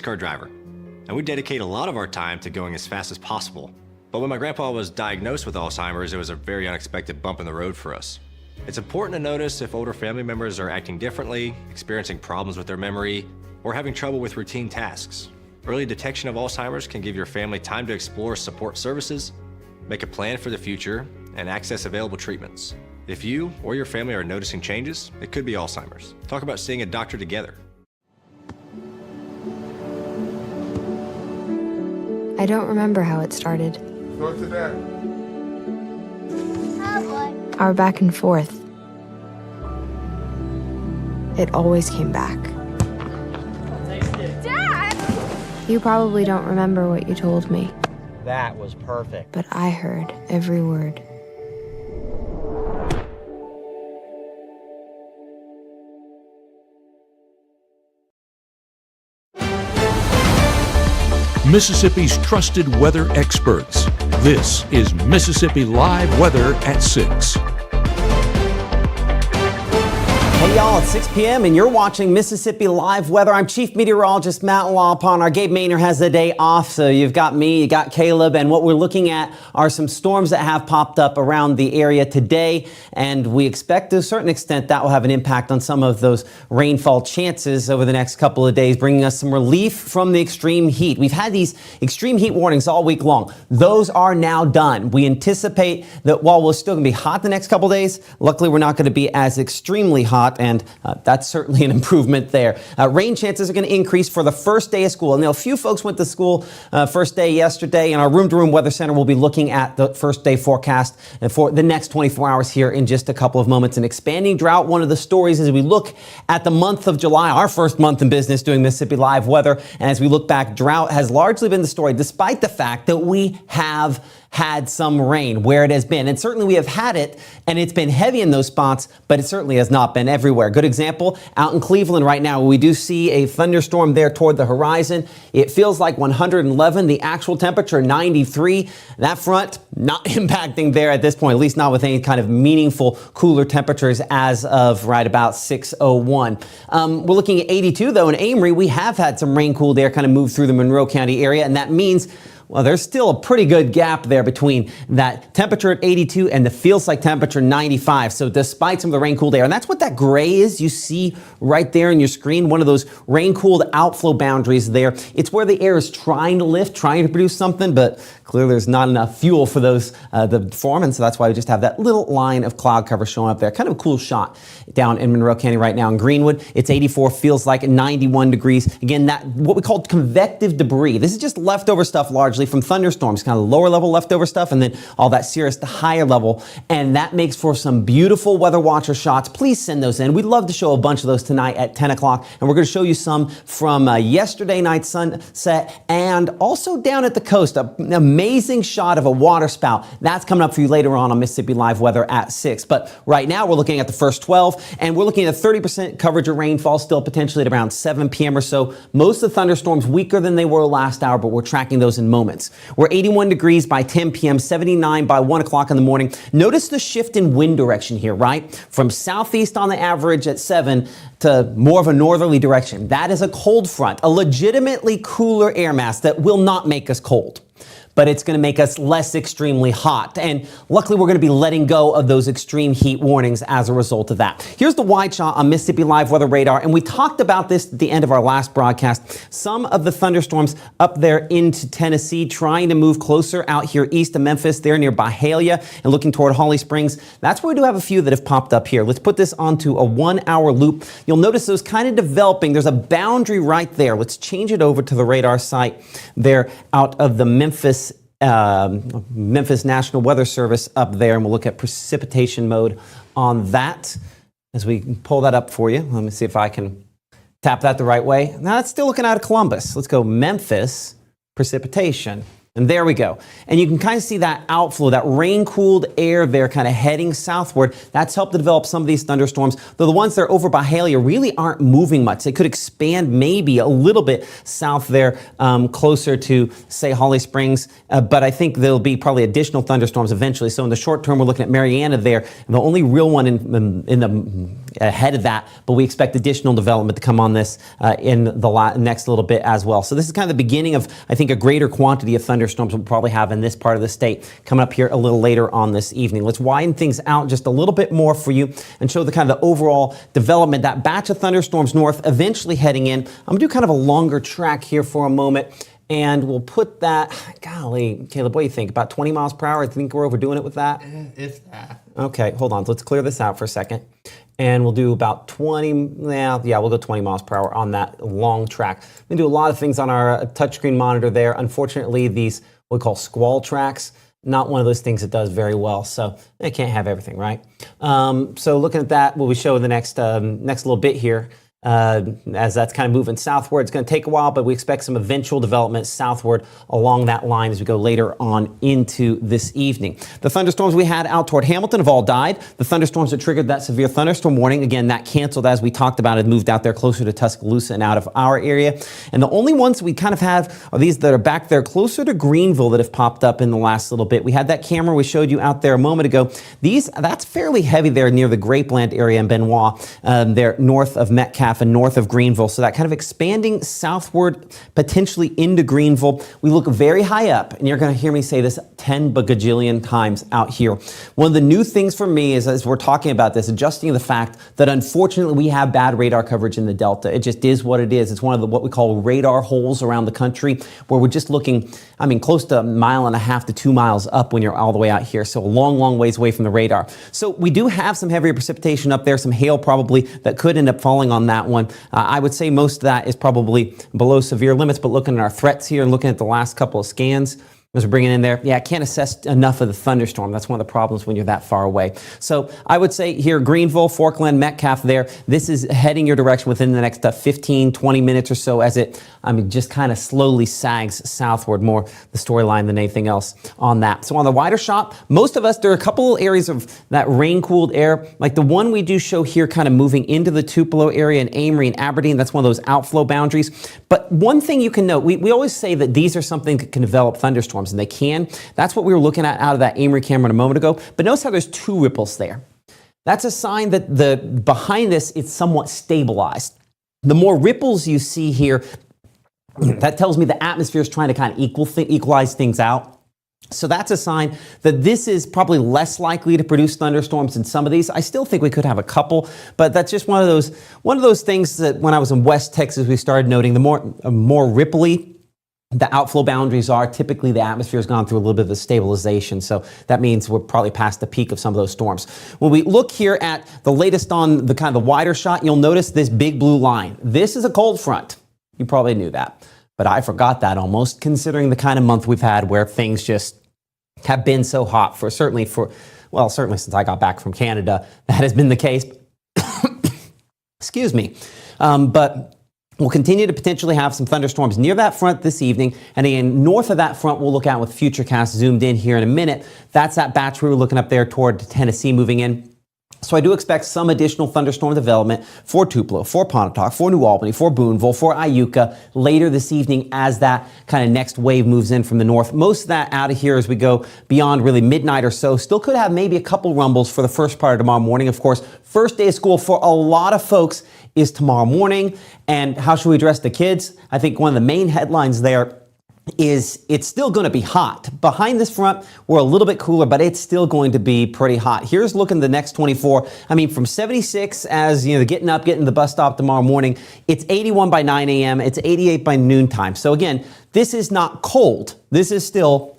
car driver, and we dedicate a lot of our time to going as fast as possible. But when my grandpa was diagnosed with Alzheimer's, it was a very unexpected bump in the road for us. It's important to notice if older family members are acting differently, experiencing problems with their memory, or having trouble with routine tasks. Early detection of Alzheimer's can give your family time to explore support services, make a plan for the future, and access available treatments. If you or your family are noticing changes, it could be Alzheimer's. Talk about seeing a doctor together. I don't remember how it started. Go to that. Our back and forth. It always came back. Dad! You probably don't remember what you told me, That was perfect. but I heard every word. Mississippi's trusted weather experts. This is Mississippi Live Weather at 6. Hey y'all, it's 6 p.m. and you're watching Mississippi Live Weather. I'm Chief Meteorologist Matt Lawpon. Our Gabe Maynard has the day off, so you've got me, you got Caleb, and what we're looking at are some storms that have popped up around the area today, and we expect to a certain extent that will have an impact on some of those rainfall chances over the next couple of days, bringing us some relief from the extreme heat. We've had these extreme heat warnings all week long. Those are now done. We anticipate that while we're still going to be hot the next couple of days, luckily we're not going to be as extremely hot, and that's certainly an improvement there. Rain chances are going to increase for the first day of school. And a few folks went to school first day yesterday, and our room-to-room weather center will be looking at the first day forecast for the next 24 hours here in just a couple of moments. An expanding drought, one of the stories as we look at the month of July, our first month in business doing Mississippi Live Weather. And as we look back, drought has largely been the story, despite the fact that we have had some rain where it has been. And certainly we have had it, and it's been heavy in those spots, but it certainly has not been everywhere. Good example, out in Cleveland right now, we do see a thunderstorm there toward the horizon. It feels like 111, the actual temperature 93. That front not impacting there at this point, at least not with any kind of meaningful cooler temperatures as of right about 6:01. We're looking at 82 though in Amory. We have had some rain cooled air kind of move through the Monroe County area, and that means well, there's still a pretty good gap there between that temperature at 82 and the feels like temperature 95. So despite some of the rain-cooled air, and that's what that gray is you see right there on your screen, one of those rain-cooled outflow boundaries there. It's where the air is trying to lift, trying to produce something, but clearly there's not enough fuel for those the form, and so that's why we just have that little line of cloud cover showing up there. Kind of a cool shot down in Monroe County right now in Greenwood. It's 84, feels like 91 degrees. Again, that what we call convective debris. This is just leftover stuff largely from thunderstorms, kind of lower level leftover stuff, and then all that cirrus to higher level. And that makes for some beautiful weather watcher shots. Please send those in. We'd love to show a bunch of those tonight at 10 o'clock. And we're going to show you some from yesterday night's sunset and also down at the coast. An amazing shot of a water spout. That's coming up for you later on Mississippi Live Weather at 6. But right now we're looking at the first 12, and we're looking at a 30% coverage of rainfall still potentially at around 7 p.m. or so. Most of the thunderstorms weaker than they were last hour, but we're tracking those in moments. We're 81 degrees by 10 p.m., 79 by 1 o'clock in the morning. Notice the shift in wind direction here, right? From southeast on the average at 7 to more of a northerly direction. That is a cold front, a legitimately cooler air mass that will not make us cold, but it's going to make us less extremely hot. And luckily, we're going to be letting go of those extreme heat warnings as a result of that. Here's the wide shot on Mississippi Live Weather Radar. And we talked about this at the end of our last broadcast. Some of the thunderstorms up there into Tennessee trying to move closer out here east of Memphis, there near Byhalia and looking toward Holly Springs. That's where we do have a few that have popped up here. Let's put this onto a 1-hour loop. You'll notice those kind of developing. There's a boundary right there. Let's change it over to the radar site there out of the Memphis National Weather Service up there, and we'll look at precipitation mode on that as we pull that up for you. Let me see if I can tap that the right way. Now it's still looking out of Columbus. Let's go Memphis precipitation. And there we go. And you can kind of see that outflow, that rain-cooled air there kind of heading southward. That's helped to develop some of these thunderstorms. Though the ones that are over Byhalia really aren't moving much. They could expand maybe a little bit south there, closer to, say, Holly Springs. But I think there'll be probably additional thunderstorms eventually. So in the short term, we're looking at Mariana there. And the only real one in the ahead of that, but we expect additional development to come on this in the next little bit as well. So this is kind of the beginning of, I think, a greater quantity of thunderstorms we'll probably have in this part of the state coming up here a little later on this evening. Let's widen things out just a little bit more for you and show the kind of the overall development. That batch of thunderstorms north eventually heading in. I'm gonna do kind of a longer track here for a moment, and we'll put that, golly, Caleb, what do you think? About 20 miles per hour? I think we're overdoing it with that? If that. Okay, hold on. Let's clear this out for a second. And we'll do about 20, yeah, we'll go 20 miles per hour on that long track. We do a lot of things on our touchscreen monitor there. Unfortunately, these, what we call squall tracks, not one of those things that does very well. So I can't have everything, right? So looking at that, what we show in the next little bit here, as that's kind of moving southward. It's going to take a while, but we expect some eventual development southward along that line as we go later on into this evening. The thunderstorms we had out toward Hamilton have all died. The thunderstorms that triggered that severe thunderstorm warning, again, that canceled as we talked about. It moved out there closer to Tuscaloosa and out of our area. And the only ones we kind of have are these that are back there closer to Greenville that have popped up in the last little bit. We had that camera we showed you out there a moment ago. That's fairly heavy there near the Grapeland area in Benoit, there north of Metcalfe and north of Greenville. So that kind of expanding southward, potentially into Greenville. We look very high up, and you're going to hear me say this 10 bagajillion times out here. One of the new things for me is, as we're talking about this, adjusting to the fact that unfortunately we have bad radar coverage in the Delta. It just is what it is. It's one of the what we call radar holes around the country, where we're just looking, I mean, close to 1.5 miles to 2 miles up when you're all the way out here. So a long, long ways away from the radar. So we do have some heavier precipitation up there, some hail probably that could end up falling on that one. I would say most of that is probably below severe limits, but looking at our threats here and looking at the last couple of scans, as we're bringing in there, yeah, I can't assess enough of the thunderstorm. That's one of the problems when you're that far away. So I would say here, Greenville, Forkland, Metcalfe there, this is heading your direction within the next 15, 20 minutes or so as it, just kind of slowly sags southward, more the storyline than anything else on that. So on the wider shot, most of us, there are a couple areas of that rain-cooled air, like the one we do show here kind of moving into the Tupelo area in Amory and Aberdeen. That's one of those outflow boundaries. But one thing you can note, we always say that these are something that can develop thunderstorms, and they can. That's what we were looking at out of that Amory camera a moment ago. But notice how there's two ripples there. That's a sign that behind this, it's somewhat stabilized. The more ripples you see here, that tells me the atmosphere is trying to kind of equalize things out. So that's a sign that this is probably less likely to produce thunderstorms than some of these. I still think we could have a couple, but that's just one of those things that when I was in West Texas, we started noting the more ripply the outflow boundaries are, typically the atmosphere has gone through a little bit of a stabilization. So that means we're probably past the peak of some of those storms. When we look here at the latest on the kind of the wider shot, you'll notice this big blue line. This is a cold front. You probably knew that, but I forgot that almost, considering the kind of month we've had where things just have been so hot certainly since I got back from Canada, that has been the case. Excuse me. But we'll continue to potentially have some thunderstorms near that front this evening. And again, north of that front, we'll look at with Futurecast zoomed in here in a minute. That's that batch we were looking up there toward Tennessee moving in. So I do expect some additional thunderstorm development for Tupelo, for Pontotoc, for New Albany, for Boonville, for Iuka later this evening as that kind of next wave moves in from the north. Most of that out of here as we go beyond really midnight or so. Still could have maybe a couple rumbles for the first part of tomorrow morning. Of course, first day of school for a lot of folks is tomorrow morning. And how should we address the kids? I think one of the main headlines there is it's still going to be hot. Behind this front, we're a little bit cooler, but it's still going to be pretty hot. Here's looking the next 24. From 76 as, getting to the bus stop tomorrow morning, it's 81 by 9 a.m. It's 88 by noontime. So again, this is not cold. This is still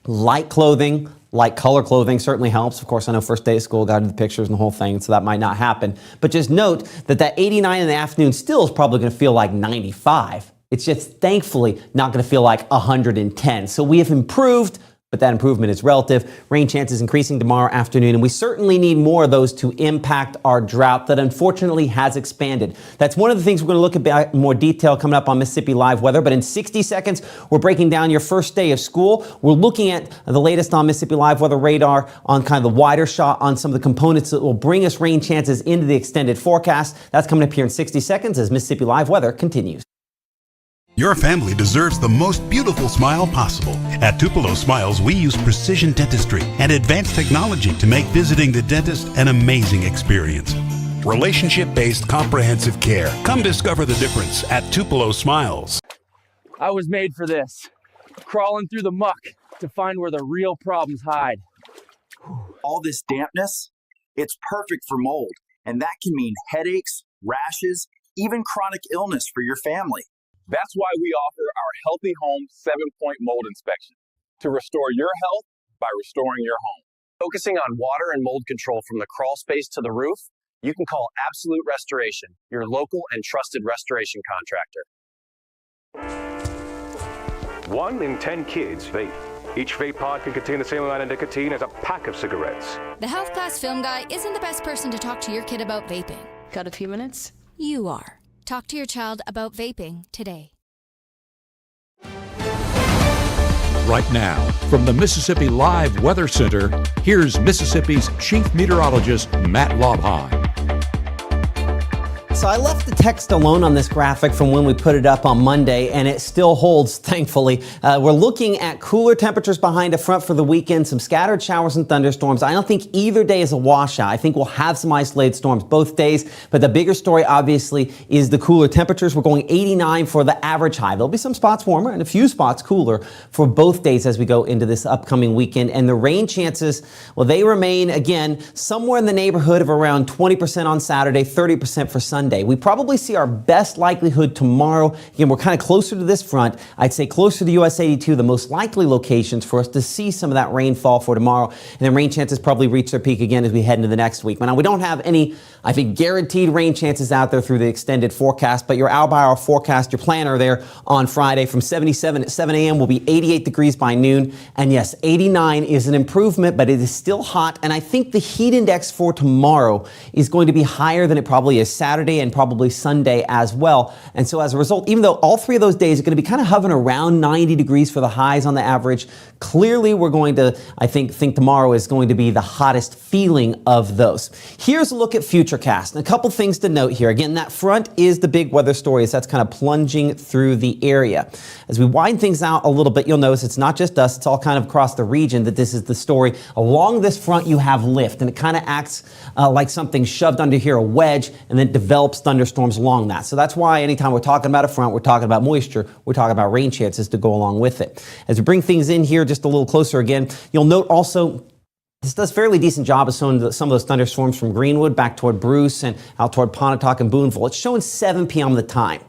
light clothing. Light color clothing certainly helps. Of course, I know first day of school, got into the pictures and the whole thing, so that might not happen. But just note that 89 in the afternoon still is probably going to feel like 95. It's just thankfully not going to feel like 110. So we have improved, but that improvement is relative. Rain chances increasing tomorrow afternoon, and we certainly need more of those to impact our drought that unfortunately has expanded. That's one of the things we're going to look at in more detail coming up on Mississippi Live Weather. But in 60 seconds, we're breaking down your first day of school. We're looking at the latest on Mississippi Live Weather radar on kind of the wider shot on some of the components that will bring us rain chances into the extended forecast. That's coming up here in 60 seconds as Mississippi Live Weather continues. Your family deserves the most beautiful smile possible. At Tupelo Smiles, we use precision dentistry and advanced technology to make visiting the dentist an amazing experience. Relationship-based comprehensive care. Come discover the difference at Tupelo Smiles. I was made for this. Crawling through the muck to find where the real problems hide. All this dampness, it's perfect for mold, and that can mean headaches, rashes, even chronic illness for your family. That's why we offer our Healthy Home 7-point mold inspection to restore your health by restoring your home. Focusing on water and mold control from the crawl space to the roof, you can call Absolute Restoration, your local and trusted restoration contractor. 1 in 10 kids vape. Each vape pod can contain the same amount of nicotine as a pack of cigarettes. The health class film guy isn't the best person to talk to your kid about vaping. Got a few minutes? You are. Talk to your child about vaping today. Right now, from the Mississippi Live Weather Center, here's Mississippi's Chief Meteorologist, Matt Lobheim. So I left the text alone on this graphic from when we put it up on Monday, and it still holds, thankfully. We're looking at cooler temperatures behind a front for the weekend, some scattered showers and thunderstorms. I don't think either day is a washout. I think we'll have some isolated storms both days, but the bigger story, obviously, is the cooler temperatures. We're going 89 for the average high. There'll be some spots warmer and a few spots cooler for both days as we go into this upcoming weekend. And the rain chances, well, they remain, again, somewhere in the neighborhood of around 20% on Saturday, 30% for Sunday. We probably see our best likelihood tomorrow. Again, we're kind of closer to this front. I'd say closer to US 82, the most likely locations for us to see some of that rainfall for tomorrow. And then rain chances probably reach their peak again as we head into the next week. Now, we don't have any, I think, guaranteed rain chances out there through the extended forecast, but your hour-by-hour forecast, your planner there on Friday from 77 at 7 a.m. will be 88 degrees by noon. And yes, 89 is an improvement, but it is still hot. And I think the heat index for tomorrow is going to be higher than it probably is Saturday and probably Sunday as well. And so as a result, even though all three of those days are going to be kind of hovering around 90 degrees for the highs on the average, clearly we're going to, I think tomorrow is going to be the hottest feeling of those. Here's a look at Futurecast. And a couple things to note here. Again, that front is the big weather story as that's kind of plunging through the area. As we widen things out a little bit, you'll notice it's not just us, it's all kind of across the region that this is the story. Along this front, you have lift, and it kind of acts like something shoved under here, a wedge, and then develops thunderstorms along that. So that's why anytime we're talking about a front, we're talking about moisture, we're talking about rain chances to go along with it. As we bring things in here just a little closer again, you'll note also this does a fairly decent job of showing some of those thunderstorms from Greenwood back toward Bruce and out toward Pontotoc and Boonville. It's showing 7 p.m. the time.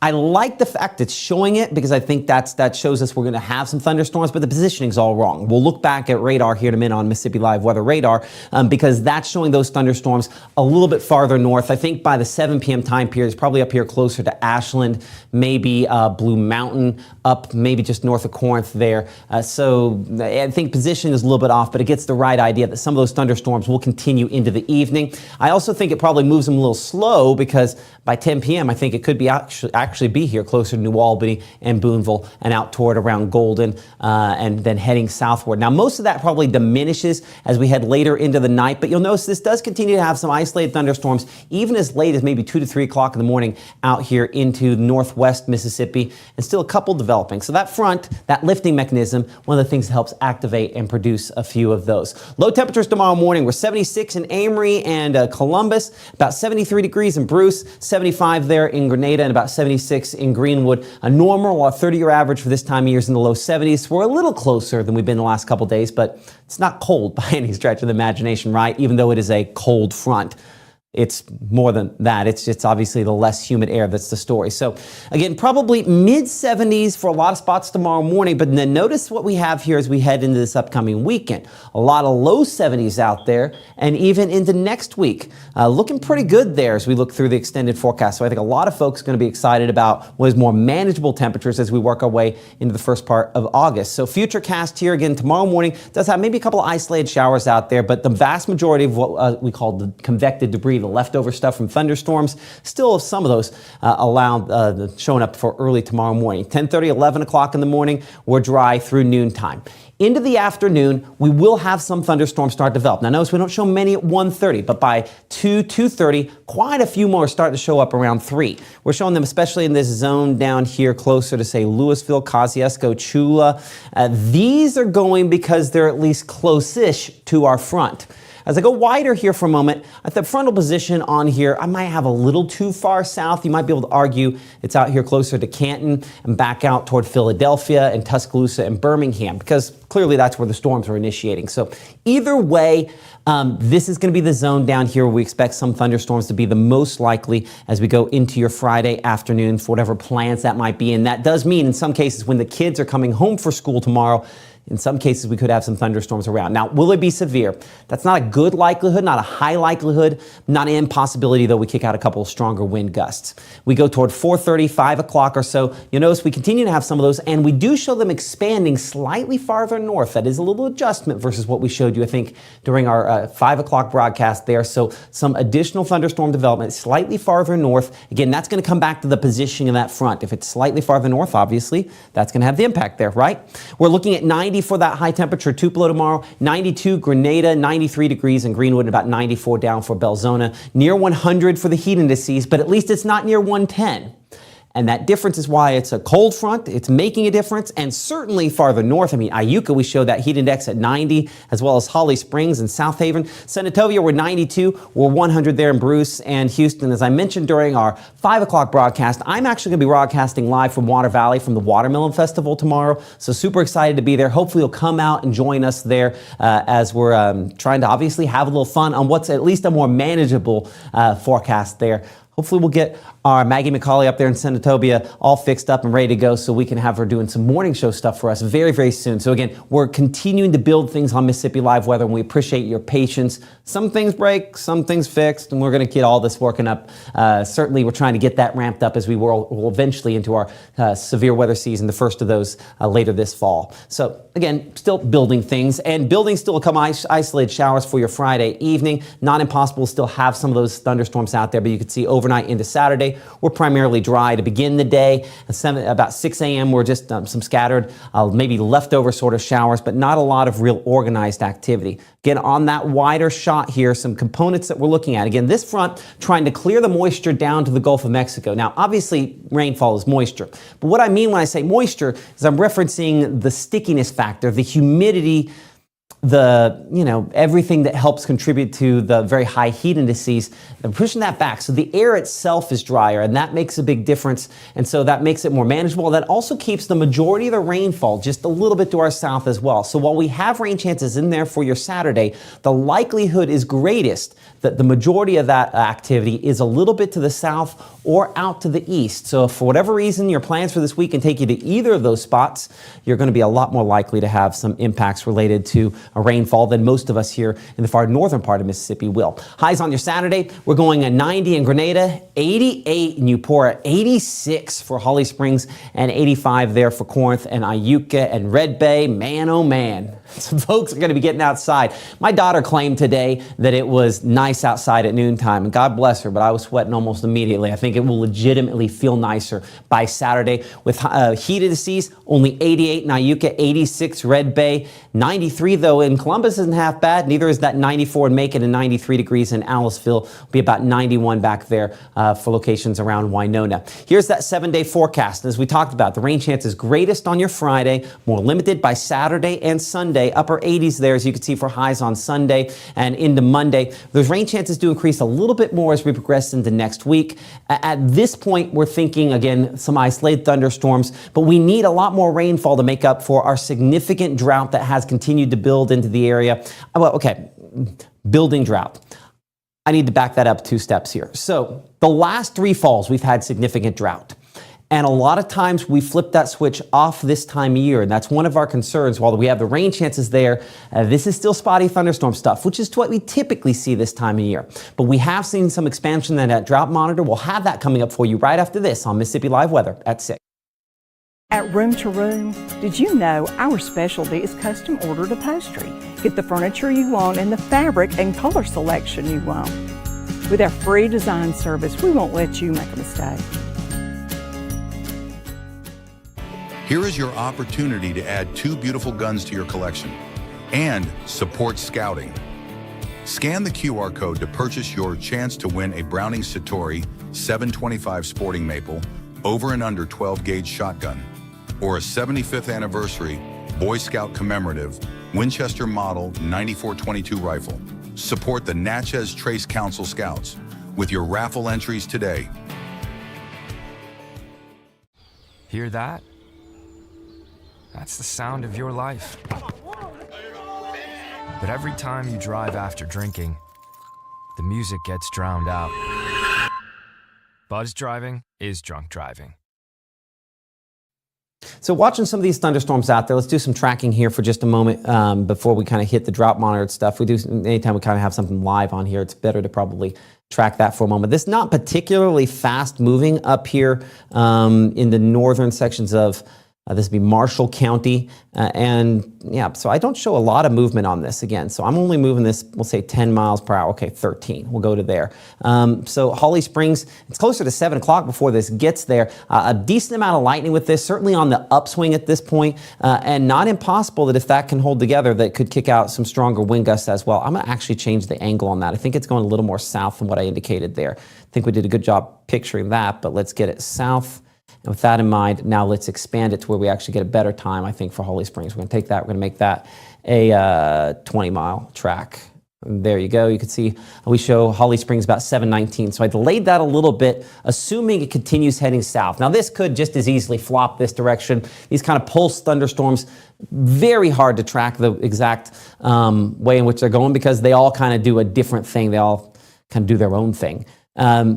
I like the fact it's showing it because I think that shows us we're going to have some thunderstorms, but the positioning's all wrong. We'll look back at radar here in a minute on Mississippi Live Weather Radar because that's showing those thunderstorms a little bit farther north. I think by the 7 p.m. time period, it's probably up here closer to Ashland, maybe Blue Mountain, up maybe just north of Corinth there. So I think position is a little bit off, but it gets the right idea that some of those thunderstorms will continue into the evening. I also think it probably moves them a little slow because by 10 p.m. I think it could be actually be here closer to New Albany and Boonville and out toward around Golden and then heading southward. Now, most of that probably diminishes as we head later into the night, but you'll notice this does continue to have some isolated thunderstorms even as late as maybe 2 to 3 o'clock in the morning out here into northwest Mississippi and still a couple developing. So that front, that lifting mechanism, one of the things that helps activate and produce a few of those. Low temperatures tomorrow morning. We're 76 in Amory and Columbus, about 73 degrees in Bruce, 75 there in Grenada, and about 76 in Greenwood. A normal, a 30-year average for this time of year is in the low 70s. We're a little closer than we've been the last couple days, but it's not cold by any stretch of the imagination, right? Even though it is a cold front. It's more than that. It's obviously the less humid air that's the story. So again, probably mid 70s for a lot of spots tomorrow morning, but then notice what we have here as we head into this upcoming weekend. A lot of low 70s out there and even into next week. Looking pretty good there as we look through the extended forecast. So I think a lot of folks are going to be excited about what is more manageable temperatures as we work our way into the first part of August. So Futurecast here again tomorrow morning does have maybe a couple of isolated showers out there, but the vast majority of what we call the convected debris, the leftover stuff from thunderstorms, still some of those showing up for early tomorrow morning. 10:30, 11 o'clock in the morning, we're dry through noontime. Into the afternoon, we will have some thunderstorms start to develop. Now notice we don't show many at 1:30, but by 2:30, quite a few more start to show up around 3. We're showing them especially in this zone down here closer to, say, Louisville, Kosciuszko, Chula. These are going because they're at least close-ish to our front. As I go wider here for a moment, at the frontal position on here, I might have a little too far south. You might be able to argue it's out here closer to Canton and back out toward Philadelphia and Tuscaloosa and Birmingham, because clearly that's where the storms are initiating. So either way, this is going to be the zone down here where we expect some thunderstorms to be the most likely as we go into your Friday afternoon for whatever plans that might be. And that does mean in some cases when the kids are coming home for school tomorrow, in some cases, we could have some thunderstorms around. Now, will it be severe? That's not a good likelihood, not a high likelihood, not an impossibility, though we kick out a couple of stronger wind gusts. We go toward 4:30, 5 o'clock or so. You'll notice we continue to have some of those, and we do show them expanding slightly farther north. That is a little adjustment versus what we showed you, I think, during our 5 o'clock broadcast there. So some additional thunderstorm development slightly farther north. Again, that's going to come back to the positioning of that front. If it's slightly farther north, obviously, that's going to have the impact there, right? We're looking at 90 for that high temperature Tupelo tomorrow, 92 Grenada, 93 degrees in Greenwood, about 94 down for Belzona, near 100 for the heat indices, but at least it's not near 110. And that difference is why it's a cold front. It's making a difference. And certainly farther north, I mean, Iuka, we showed that heat index at 90, as well as Holly Springs and South Haven. Senatobia, we're 92. We're 100 there in Bruce and Houston. As I mentioned during our 5 o'clock broadcast, I'm actually going to be broadcasting live from Water Valley from the Watermelon Festival tomorrow. So super excited to be there. Hopefully you'll come out and join us there as we're trying to obviously have a little fun on what's at least a more manageable forecast there. Hopefully we'll get our Maggie McCauley up there in Senatobia all fixed up and ready to go so we can have her doing some morning show stuff for us very, very soon. So again, we're continuing to build things on Mississippi Live Weather, and we appreciate your patience. Some things break, some things fixed, and we're going to get all this working up. Certainly we're trying to get that ramped up as we will eventually into our severe weather season, the first of those later this fall. So again, still building things, and building still will come isolated showers for your Friday evening. Not impossible to still have some of those thunderstorms out there, but you can see overnight into Saturday, we're primarily dry to begin the day. About 6 a.m., we're just some scattered, maybe leftover sort of showers, but not a lot of real organized activity. Again, on that wider shot here, some components that we're looking at. Again, this front trying to clear the moisture down to the Gulf of Mexico. Now, obviously, rainfall is moisture. But what I mean when I say moisture is I'm referencing the stickiness factor, the humidity, everything that helps contribute to the very high heat indices, and pushing that back. So the air itself is drier, and that makes a big difference. And so that makes it more manageable. That also keeps the majority of the rainfall just a little bit to our south as well. So while we have rain chances in there for your Saturday, the likelihood is greatest that the majority of that activity is a little bit to the south or out to the east. So if for whatever reason your plans for this week can take you to either of those spots, you're going to be a lot more likely to have some impacts related to a rainfall than most of us here in the far northern part of Mississippi will. Highs on your Saturday, we're going at 90 in Grenada, 88 in Eupora, 86 for Holly Springs, and 85 there for Corinth and Iuka and Red Bay. Man, oh man, some folks are going to be getting outside. My daughter claimed today that it was nice outside at noontime, and God bless her, but I was sweating almost immediately. I think it will legitimately feel nicer by Saturday with heat indices, only 88 in Iuka, 86 Red Bay, 93 though in Columbus isn't half bad. Neither is that 94 in Macon, and 93 degrees in Aliceville. Will be about 91 back there for locations around Winona. Here's that 7-day forecast. As we talked about, the rain chance is greatest on your Friday, more limited by Saturday and Sunday. Upper 80s there, as you can see, for highs on Sunday and into Monday. Those rain chances do increase a little bit more as we progress into next week. At this point, we're thinking, again, some isolated thunderstorms, but we need a lot more rainfall to make up for our significant drought that has continued to build into the area. Well, okay, building drought. I need to back that up 2 steps here. So the last 3 falls, we've had significant drought. And a lot of times we flip that switch off this time of year, and that's one of our concerns. While we have the rain chances there, this is still spotty thunderstorm stuff, which is what we typically see this time of year. But we have seen some expansion in that drought monitor. We'll have that coming up for you right after this on Mississippi Live Weather at 6. At Room to Room, did you know our specialty is custom ordered upholstery? Get the furniture you want and the fabric and color selection you want. With our free design service, we won't let you make a mistake. Here is your opportunity to add 2 beautiful guns to your collection and support scouting. Scan the QR code to purchase your chance to win a Browning Satori 725 Sporting Maple over and under 12 gauge shotgun, or a 75th anniversary Boy Scout commemorative Winchester Model 9422 rifle. Support the Natchez Trace Council Scouts with your raffle entries today. Hear that? That's the sound of your life. But every time you drive after drinking, the music gets drowned out. Buzz driving is drunk driving. So watching some of these thunderstorms out there, let's do some tracking here for just a moment before we kind of hit the drought monitored stuff. Anytime we kind of have something live on here, it's better to probably track that for a moment. This is not particularly fast moving up here in the northern sections of this would be Marshall County. And yeah, so I don't show a lot of movement on this again. So I'm only moving this, we'll say 10 miles per hour. Okay, 13. We'll go to there. So Holly Springs, it's closer to 7 o'clock before this gets there. A decent amount of lightning with this, certainly on the upswing at this point, and not impossible that if that can hold together, that could kick out some stronger wind gusts as well. I'm going to actually change the angle on that. I think it's going a little more south than what I indicated there. I think we did a good job picturing that, but let's get it south. And with that in mind, now let's expand it to where we actually get a better time, I think, for Holly Springs. We're going to take that, we're going to make that a 20-mile track. And there you go. You can see we show Holly Springs about 7:19. So I delayed that a little bit, assuming it continues heading south. Now, this could just as easily flop this direction. These kind of pulse thunderstorms, very hard to track the exact way in which they're going because they all kind of do a different thing. They all kind of do their own thing.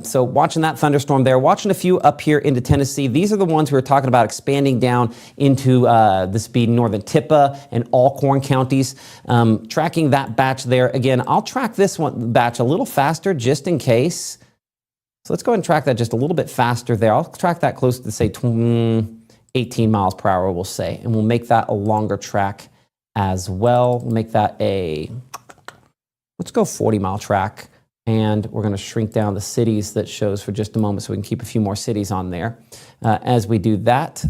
So watching that thunderstorm there, watching a few up here into Tennessee. These are the ones we were talking about expanding down into this be northern Tippah and Alcorn counties. Tracking that batch there. Again, I'll track this one batch a little faster just in case. So let's go ahead and track that just a little bit faster there. I'll track that close to say 18 miles per hour, we'll say. And we'll make that a longer track as well. We'll make that let's go 40-mile track. And we're going to shrink down the cities that shows for just a moment so we can keep a few more cities on there. As we do that,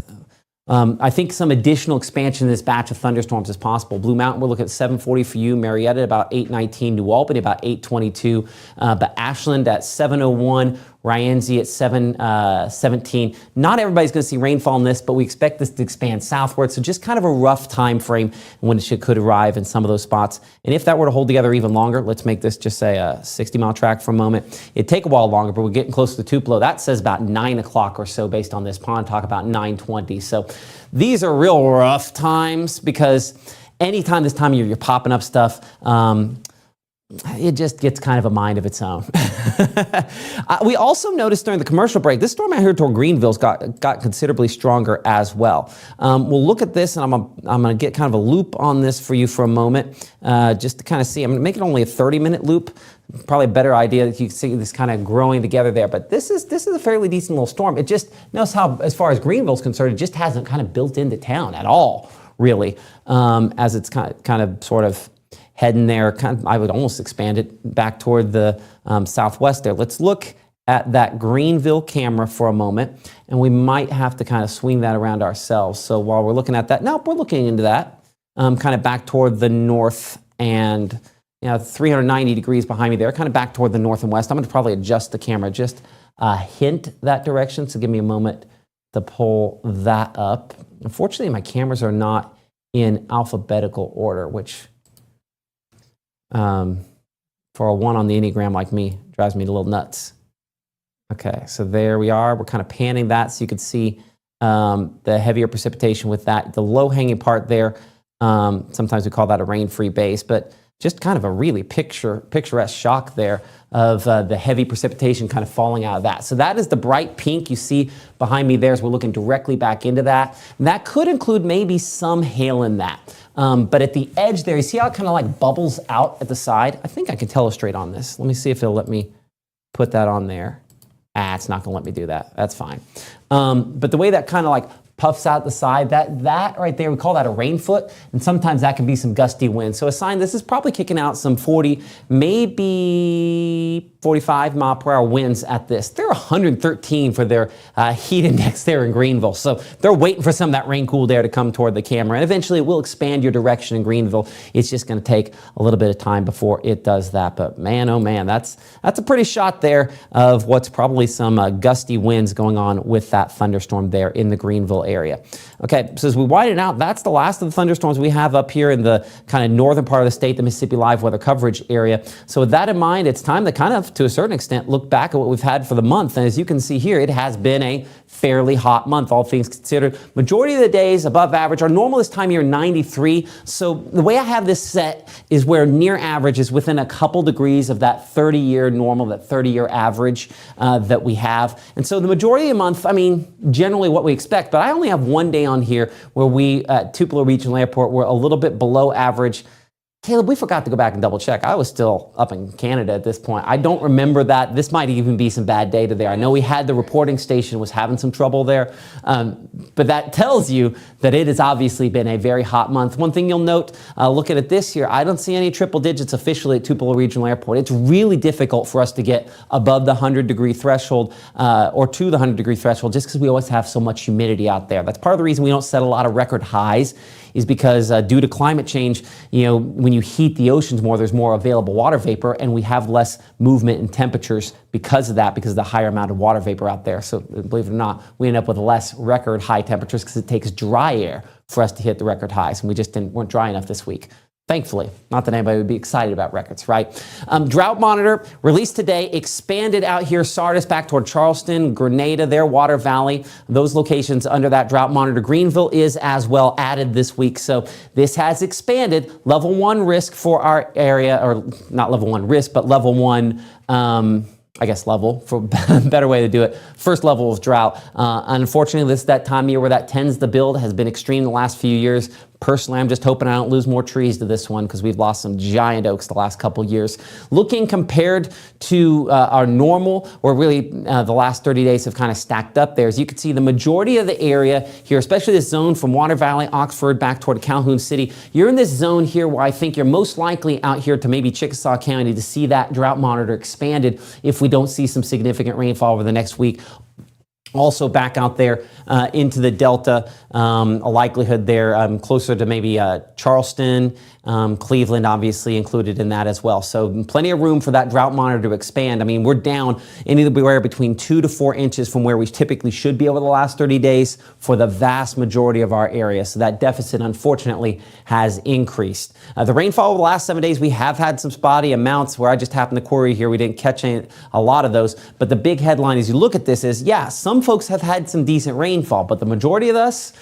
I think some additional expansion in this batch of thunderstorms is possible. Blue Mountain, we're looking at 740 for you. Marietta at about 819. New Albany about 822. But Ashland at 701. Rienzi at 717. Not everybody's going to see rainfall in this, but we expect this to expand southward. So just kind of a rough time frame when it could arrive in some of those spots. And if that were to hold together even longer, let's make this just say a 60-mile track for a moment. It'd take a while longer, but we're getting close to Tupelo. That says about 9 o'clock or so based on this pond talk, about 9:20. So these are real rough times because anytime this time of year you're popping up stuff, it just gets kind of a mind of its own. We also noticed during the commercial break, this storm out here toward Greenville's got considerably stronger as well. We'll look at this, and I'm going to get kind of a loop on this for you for a moment, just to kind of see. I'm going to make it only a 30-minute loop. Probably a better idea that you can see this kind of growing together there. But this is a fairly decent little storm. It just, notice how, as far as Greenville's concerned, it just hasn't kind of built into town at all, really, as it's kind of sort of heading there. I would almost expand it back toward the southwest there. Let's look at that Greenville camera for a moment, and we might have to kind of swing that around ourselves. So while we're looking at that, nope, we're looking into that, kind of back toward the north and 390 degrees behind me there, kind of back toward the north and west. I'm going to probably adjust the camera just a hint that direction, so give me a moment to pull that up. Unfortunately, my cameras are not in alphabetical order, which for a 1 on the Enneagram like me drives me a little nuts. Okay, so there we are. We're kind of panning that so you can see the heavier precipitation with that. The low-hanging part there, sometimes we call that a rain-free base, but just kind of a really picturesque shock there of the heavy precipitation kind of falling out of that. So that is the bright pink you see behind me there as we're looking directly back into that. And that could include maybe some hail in that. But at the edge there, you see how it kind of like bubbles out at the side? I think I can tellustrate on this. Let me see if it'll let me put that on there. It's not gonna let me do that. That's fine. But the way that kind of like puffs out the side, that right there, we call that a rain foot, and sometimes that can be some gusty wind. So a sign this is probably kicking out some 40, maybe 45 mile per hour winds at this. They're 113 for their heat index there in Greenville. So they're waiting for some of that rain cooled air to come toward the camera, and eventually it will expand your direction in Greenville. It's just going to take a little bit of time before it does that. But man, oh man, that's a pretty shot there of what's probably some gusty winds going on with that thunderstorm there in the Greenville Nashville area. Okay, so as we widen it out, that's the last of the thunderstorms we have up here in the kind of northern part of the state, the Mississippi Live weather coverage area. So with that in mind, it's time to kind of, to a certain extent, look back at what we've had for the month. And as you can see here, it has been a fairly hot month, all things considered. Majority of the days above average. Our normal this time of year, 93. So the way I have this set is where near average is within a couple degrees of that 30-year normal, that 30-year average that we have. And so the majority of the month, I mean, generally what we expect, but I only have one day on here where we at Tupelo Regional Airport were a little bit below average. Caleb, we forgot to go back and double check. I was still up in Canada at this point. I don't remember that. This might even be some bad data there. I know we had the reporting station was having some trouble there, but that tells you that it has obviously been a very hot month. One thing you'll note, looking at this here, I don't see any triple digits officially at Tupelo Regional Airport. It's really difficult for us to get above the 100-degree threshold or to the 100-degree threshold just because we always have so much humidity out there. That's part of the reason we don't set a lot of record highs, is because due to climate change, when you heat the oceans more, there's more available water vapor, and we have less movement in temperatures because of that, because of the higher amount of water vapor out there. So believe it or not, we end up with less record high temperatures because it takes dry air for us to hit the record highs, and we just weren't dry enough this week. Thankfully, not that anybody would be excited about records, right? Drought monitor released today, expanded out here, Sardis back toward Charleston, Grenada, there, Water Valley, those locations under that drought monitor. Greenville is as well added this week. So this has expanded level 1 risk for our area, or not level 1 risk, but level 1, I guess level, for a better way to do it. First level of drought. Unfortunately, this is that time of year where that tends to build, has been extreme the last few years. Personally, I'm just hoping I don't lose more trees to this one because we've lost some giant oaks the last couple years. Looking compared to our normal, where really the last 30 days have kind of stacked up there, as you can see, the majority of the area here, especially this zone from Water Valley, Oxford, back toward Calhoun City, you're in this zone here where I think you're most likely out here to maybe Chickasaw County to see that drought monitor expanded if we don't see some significant rainfall over the next week. Also back out there into the Delta, a likelihood there closer to maybe Charleston, Cleveland obviously included in that as well. So plenty of room for that drought monitor to expand. I mean, we're down anywhere between 2 to 4 inches from where we typically should be over the last 30 days for the vast majority of our area. So that deficit, unfortunately, has increased. The rainfall over the last 7 days, we have had some spotty amounts where I just happened to query here. We didn't catch a lot of those. But the big headline as you look at this is, yeah, some folks have had some decent rainfall, but the majority of us,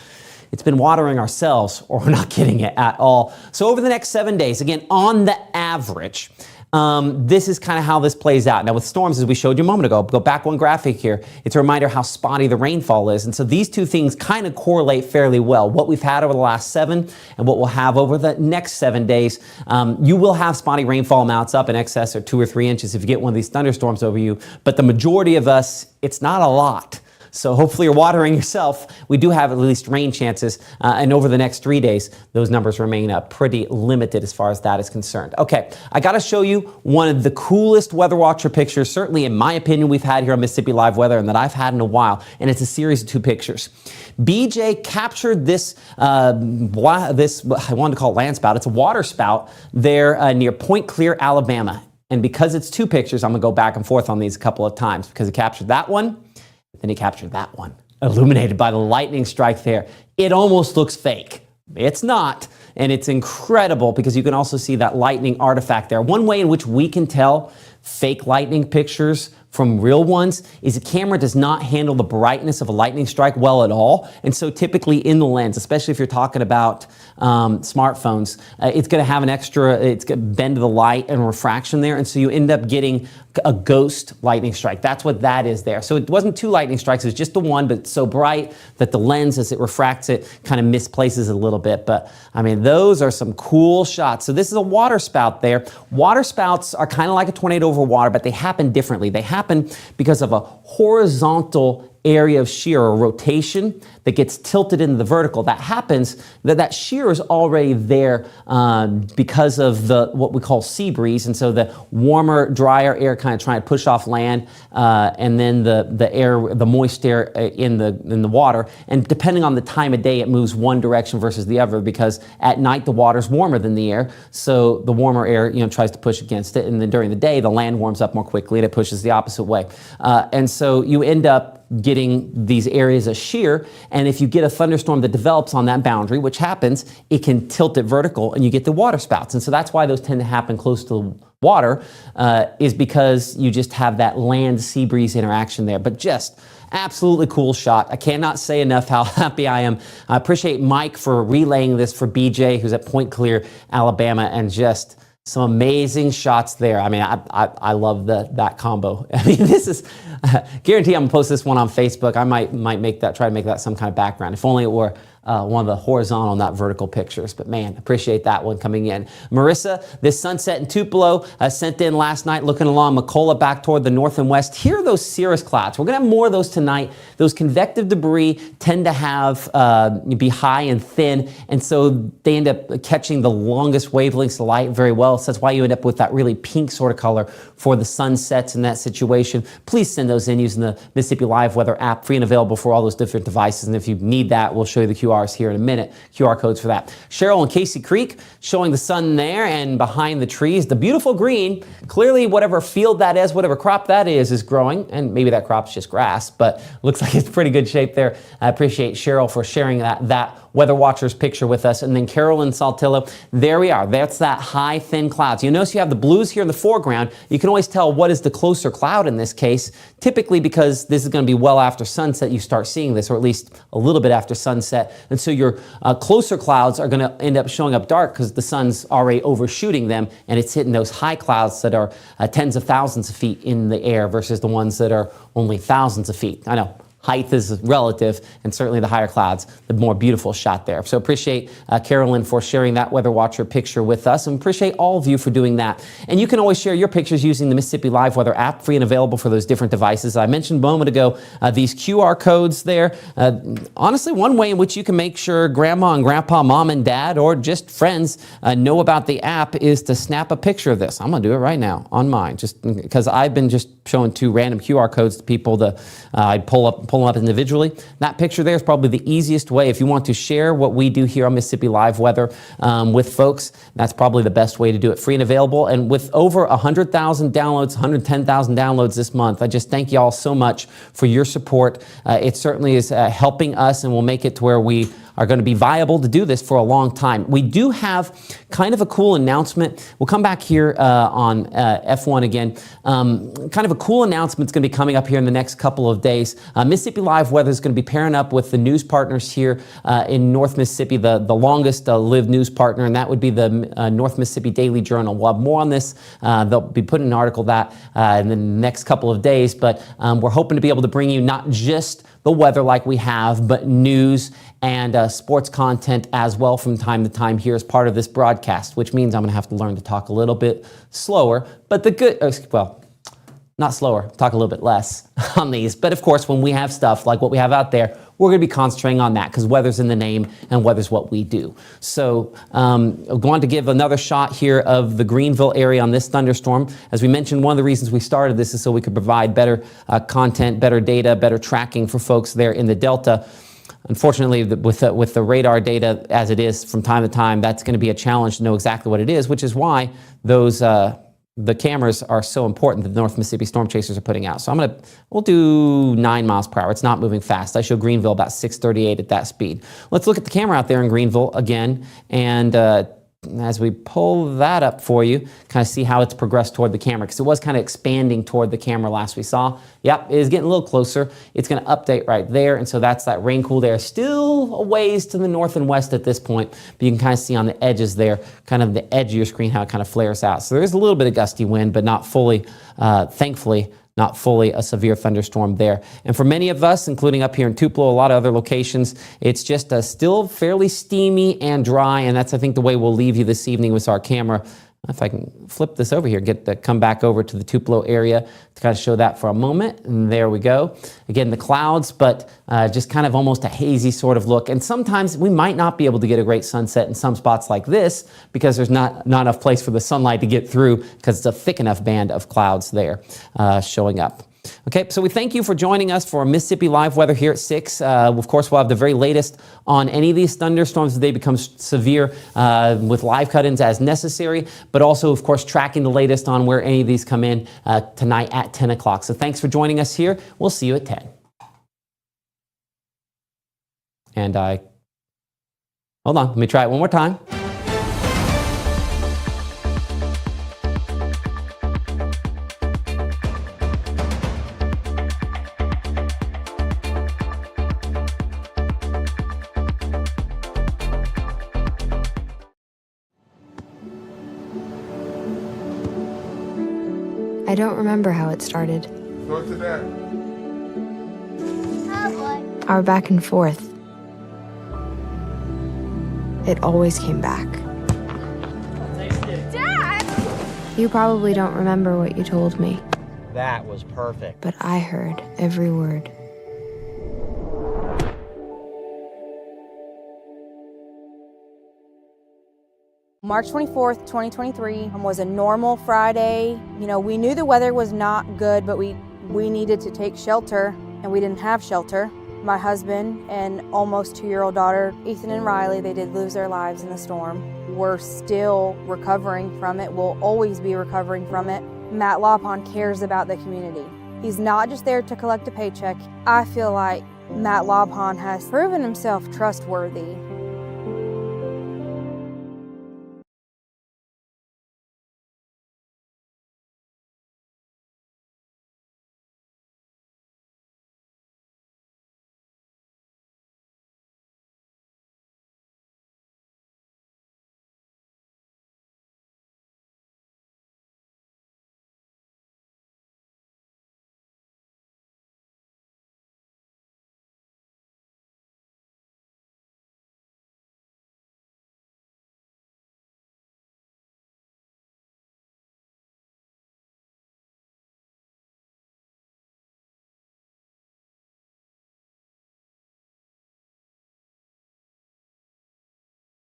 it's been watering ourselves, or we're not getting it at all. So over the next 7 days, again, on the average, this is kind of how this plays out. Now with storms, as we showed you a moment ago, go back one graphic here, it's a reminder how spotty the rainfall is. And so these two things kind of correlate fairly well. What we've had over the last 7 and what we'll have over the next 7 days. You will have spotty rainfall amounts up in excess of 2 or 3 inches if you get one of these thunderstorms over you. But the majority of us, it's not a lot. So hopefully you're watering yourself. We do have at least rain chances. And over the next 3 days, those numbers remain pretty limited as far as that is concerned. Okay, I got to show you one of the coolest Weather Watcher pictures, certainly in my opinion, we've had here on Mississippi Live Weather and that I've had in a while. And it's a series of 2 pictures. BJ captured this, I wanted to call it land spout. It's a water spout there near Point Clear, Alabama. And because it's 2 pictures, I'm going to go back and forth on these a couple of times because he captured that one. Then he captured that one, illuminated by the lightning strike there. It almost looks fake. It's not, and it's incredible because you can also see that lightning artifact there. One way in which we can tell fake lightning pictures from real ones is a camera does not handle the brightness of a lightning strike well at all. And so typically in the lens, especially if you're talking about smartphones, it's going to have an extra, it's going to bend the light and refraction there. And so you end up getting a ghost lightning strike. That's what that is there. So it wasn't 2 lightning strikes, it was just the one, but it's so bright that the lens, as it refracts it, kind of misplaces it a little bit. But I mean, those are some cool shots. So this is a water spout there. Water spouts are kind of like a tornado over water, but they happen differently. They happen because of a horizontal area of shear or rotation that gets tilted into the vertical. That happens, that shear is already there because of the what we call sea breeze, and so the warmer, drier air kind of trying to push off land, and then the moist air in the water. And depending on the time of day, it moves one direction versus the other because at night the water's warmer than the air, so the warmer air tries to push against it, and then during the day the land warms up more quickly and it pushes the opposite way, and so you end up getting these areas of shear. And if you get a thunderstorm that develops on that boundary, which happens, it can tilt it vertical and you get the water spouts. And so that's why those tend to happen close to the water, is because you just have that land sea breeze interaction there. But just absolutely cool shot. I cannot say enough how happy I am. I appreciate Mike for relaying this for BJ, who's at Point Clear, Alabama, and just some amazing shots there. I mean, I love that combo. I mean, this is, guarantee I'm gonna post this one on Facebook. I might try to make that some kind of background. If only it were one of the horizontal, not vertical pictures. But man, appreciate that one coming in. Marissa, this sunset in Tupelo sent in last night, looking along Macola back toward the north and west. Here are those cirrus clouds. We're gonna have more of those tonight. Those convective debris tend to have be high and thin, and so they end up catching the longest wavelengths of light very well. So that's why you end up with that really pink sort of color for the sunsets in that situation. Please send those in using the Mississippi Live Weather app, free and available for all those different devices. And if you need that, we'll show you the QRs here in a minute, QR codes for that. Cheryl and Casey Creek showing the sun there, and behind the trees, the beautiful green. Clearly, whatever field that is, whatever crop that is growing, and maybe that crop's just grass, but looks like it's pretty good shape there. I appreciate Cheryl for sharing that Weather Watchers picture with us. And then Carolyn Saltillo, there we are. That's that high, thin clouds. You notice you have the blues here in the foreground. You can always tell what is the closer cloud in this case, typically because this is going to be well after sunset you start seeing this, or at least a little bit after sunset. And so your closer clouds are going to end up showing up dark because the sun's already overshooting them, and it's hitting those high clouds that are tens of thousands of feet in the air versus the ones that are only thousands of feet. I know. Height is relative, and certainly the higher clouds, the more beautiful shot there. So appreciate Carolyn for sharing that Weather Watcher picture with us, and appreciate all of you for doing that. And you can always share your pictures using the Mississippi Live Weather app, free and available for those different devices. I mentioned a moment ago these QR codes there. Honestly, one way in which you can make sure grandma and grandpa, mom and dad, or just friends know about the app is to snap a picture of this. I'm gonna do it right now on mine, just because I've been just showing 2 random QR codes to people to I'd pull them up individually. That picture there is probably the easiest way if you want to share what we do here on Mississippi Live Weather with folks. That's probably the best way to do it, free and available. And with over 100,000 downloads, 110,000 downloads this month, I just thank you all so much for your support. It certainly is helping us, and will make it to where we are going to be viable to do this for a long time. We do have kind of a cool announcement. We'll come back here on F1 again. Kind of a cool announcement is going to be coming up here in the next couple of days. Mississippi Live Weather is going to be pairing up with the news partners here in North Mississippi, the longest lived news partner, and that would be the North Mississippi Daily Journal. We'll have more on this. They'll be putting an article that in the next couple of days, but we're hoping to be able to bring you not just the weather like we have, but news and sports content as well from time to time here as part of this broadcast, which means I'm going to have to learn to talk a little bit slower. But the good, well, not slower, talk a little bit less on these. But of course, when we have stuff like what we have out there, we're going to be concentrating on that because weather's in the name and weather's what we do. So I'm going to give another shot here of the Greenville area on this thunderstorm. As we mentioned, one of the reasons we started this is so we could provide better content, better data, better tracking for folks there in the Delta. Unfortunately, with the radar data as it is from time to time, that's going to be a challenge to know exactly what it is, which is why those the cameras are so important that the North Mississippi Storm Chasers are putting out. So we'll do 9 miles per hour. It's not moving fast. I show Greenville about 638 at that speed. Let's look at the camera out there in Greenville again, and as we pull that up for you, kind of see how it's progressed toward the camera, because it was kind of expanding toward the camera last we saw. Yep, it is getting a little closer. It's going to update right there, and so that's that rain cool there. Still a ways to the north and west at this point, but you can kind of see on the edges there, kind of the edge of your screen, how it kind of flares out. So there is a little bit of gusty wind, but not fully, thankfully, not fully a severe thunderstorm there. And for many of us, including up here in Tupelo, a lot of other locations, it's just still fairly steamy and dry, and that's, I think, the way we'll leave you this evening with our camera. If I can flip this over here, come back over to the Tupelo area to kind of show that for a moment. And there we go. Again, the clouds, but just kind of almost a hazy sort of look. And sometimes we might not be able to get a great sunset in some spots like this because there's not enough place for the sunlight to get through because it's a thick enough band of clouds there showing up. Okay, so we thank you for joining us for Mississippi Live Weather here at 6. Of course, we'll have the very latest on any of these thunderstorms as they become severe with live cut-ins as necessary, but also, of course, tracking the latest on where any of these come in tonight at 10 o'clock. So thanks for joining us here. We'll see you at 10. And hold on, let me try it one more time. I don't remember how it started. Go to that. Our back and forth. It always came back. Dad! You probably don't remember what you told me, That was perfect. but I heard every word. March 24th, 2023 was a normal Friday. You know, we knew the weather was not good, but we needed to take shelter, and we didn't have shelter. My husband and almost 2-year-old daughter, Ethan and Riley, they did lose their lives in the storm. We're still recovering from it. We'll always be recovering from it. Matt Lawpon cares about the community. He's not just there to collect a paycheck. I feel like Matt Lawpon has proven himself trustworthy.